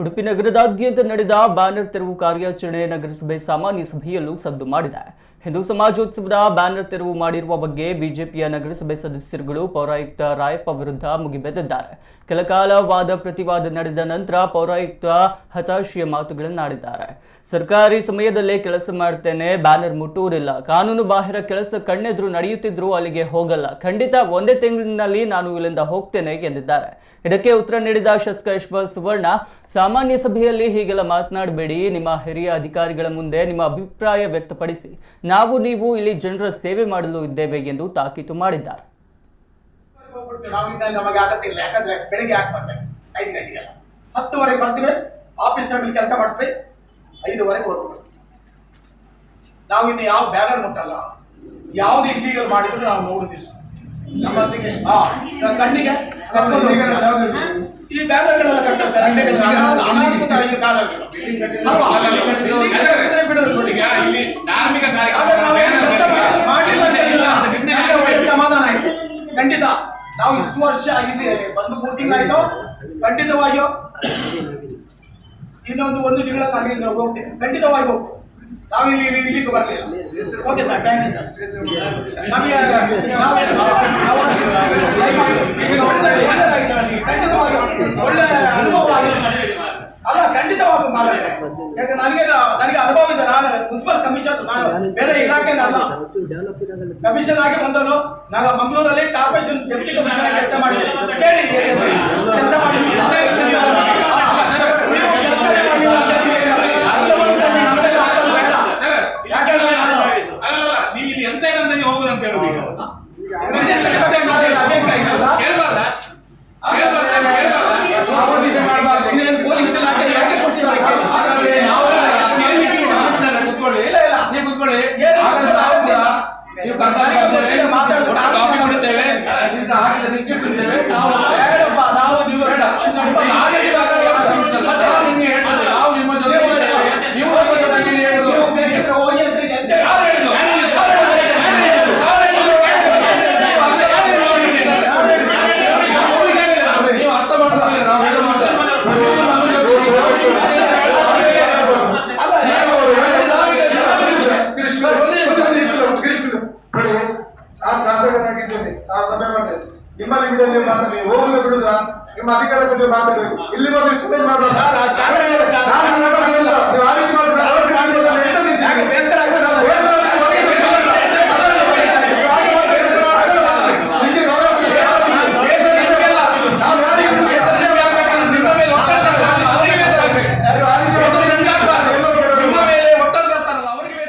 ಉಡುಪಿ ನಗರದಾದ್ಯಂತ ನಡೆದ ಬ್ಯಾನರ್ ತೆರವು ಕಾರ್ಯಾಚರಣೆ ನಗರಸಭೆ ಸಾಮಾನ್ಯ ಸಭೆಯಲ್ಲೂ ಸದ್ದು ಮಾಡಿದೆ. ಹಿಂದೂ ಸಮಾಜೋತ್ಸವದ ಬ್ಯಾನರ್ ತೆರವು ಮಾಡಿರುವ ಬಗ್ಗೆ ಬಿಜೆಪಿಯ ನಗರಸಭೆ ಸದಸ್ಯರುಗಳು ಪೌರಾಯುಕ್ತ ರಾಯಪ್ಪ ವಿರುದ್ಧ ಮುಗಿಬೆದ್ದಿದ್ದಾರೆ. ಕೆಲಕಾಲ ವಾದ ಪ್ರತಿವಾದ ನಡೆದ ನಂತರ ಪೌರಾಯುಕ್ತ ಹತಾಶೆಯ ಮಾತುಗಳನ್ನಾಡಿದ್ದಾರೆ. ಸರ್ಕಾರಿ ಸಮಯದಲ್ಲೇ ಕೆಲಸ ಮಾಡ್ತೇನೆ, ಬ್ಯಾನರ್ ಮುಟ್ಟುವುದಿಲ್ಲ. ಕಾನೂನು ಬಾಹಿರ ಕೆಲಸ ಕಣ್ಣೆದುರು ನಡೆಯುತ್ತಿದ್ರೂ ಅಲ್ಲಿಗೆ ಹೋಗಲ್ಲ. ಖಂಡಿತ ಒಂದೇ ತಿಂಗಳಿನಲ್ಲಿ ನಾನು ಇಲ್ಲಿಂದ ಹೋಗ್ತೇನೆ ಎಂದಿದ್ದಾರೆ. ಇದಕ್ಕೆ ಉತ್ತರ ನೀಡಿದ ಶಾಸಕ ಯಶವಂತ್ ಸುವರ್ಣ, ಸಾಮಾನ್ಯ ಸಭೆಯಲ್ಲಿ ಹೀಗೆಲ್ಲ ಮಾತನಾಡಬೇಡಿ. ನಿಮ್ಮ ಹಿರಿಯ ಅಧಿಕಾರಿಗಳ ಮುಂದೆ ನಿಮ್ಮ ಅಭಿಪ್ರಾಯ ವ್ಯಕ್ತಪಡಿಸಿ. ನಾವು ನೀವು ಇಲ್ಲಿ ಜನರ ಸೇವೆ ಮಾಡಲು ಇದ್ದೇವೆ ಎಂದು ತಾಕೀತು ಮಾಡಿದ್ದಾರೆ. ನಮಗೆ ಆಗತ್ತಿಲ್ಲ, ಯಾಕಂದ್ರೆ ಬೆಳಿಗ್ಗೆ ಯಾಕೆ ಬರ್ಬೇಕು 5 ಗಂಟೆಗೆಲ್ಲ 10ವರೆಗೆ ಬರ್ತೀವಿ, ಆಫೀಸ್ ಟೈಮಲ್ಲಿ ಕೆಲಸ ಮಾಡ್ತೀವಿ, 5ವರೆಗೆ ಹೊರಡ್ತೀವಿ. ನಾವು ಇನ್ನು ಯಾವ ಬ್ಯಾನರ್ ಮುಟ್ಟಲ್ಲ, ಯಾವ್ದು ಇಲ್ಲೀಗಲ್ ಮಾಡಿದ್ರು ನಾವು ನೋಡುದಿಲ್ಲ. ನಮ್ಮ ಕಣ್ಣಿಗೆ ಈ ಬ್ಯಾನರ್ಗಳೆಲ್ಲ ಕಟ್ಟಾರೆ, ಅನಾಧಿಕೃತ ಬ್ಯಾನರ್ಗಳು ಸಮಾಧಾನ ಆಯ್ತು. ಖಂಡಿತ ನಾವು ಇಷ್ಟು ವರ್ಷ ಆಗಿದೆ, ಬಂದು 3 ತಿಂಗಳಾಯ್ತು. ಖಂಡಿತವಾಗಿಯೂ ಇನ್ನೊಂದು 1 ತಿಂಗಳ ನಾನು ಹೋಗ್ತೇನೆ, ಖಂಡಿತವಾಗಿ ಹೋಗ್ತೇನೆ. ನಾವು ಇಲ್ಲಿಗೆ ಬರಲಿಲ್ಲ. Okay sir, thank you sir. ನಮಗೆ ಒಳ್ಳೆ ಅನುಭವ ಆಗಿದೆ. ಅಲ್ಲ, ಖಂಡಿತವಾಗಿ ಮಾತಾಡ್ತೇನೆ. ಯಾಕಂದ್ರೆ ನನಗೆ ಅನುಭವ ಇದೆ. ನಾನು ಮುನ್ಸಿಪಲ್ ಕಮಿಷನ್, ನಾನು ಬೇರೆ ಇಲಾಖೆನಲ್ಲ, ಕಮಿಷನ್ ಆಗಿ ಬಂದನು. ನಾನು ಮಂಗಳೂರಲ್ಲಿ ಕಾರ್ಪೊರೇಷನ್ ಡೆಪ್ಯೂಟಿ ಕಮಿಷನರ್ ಕೆಲಸ ಮಾಡಿದ್ದೀನಿ. ಕೇಳಿ ಕೆಲಸ ಮಾಡಿದ್ದೀನಿ. ಪೊಲೀಸ್ ಇಲಾಖೆ ಯಾಕೆ ಕೊಟ್ಟಿದ್ದಾರೆ? ನಿಮ್ಮಲ್ಲಿ ಬಿಡಲಿ ಮಾತಾಡಿ, ಹೋಗುದು ಬಿಡುದ ನಿಮ್ಮ ಅಧಿಕಾರ ಬಗ್ಗೆ ಮಾತಾಡಬೇಕು. ಇಲ್ಲಿ ಬಂದು ಚೇಂಜ್ ಮಾಡೋದು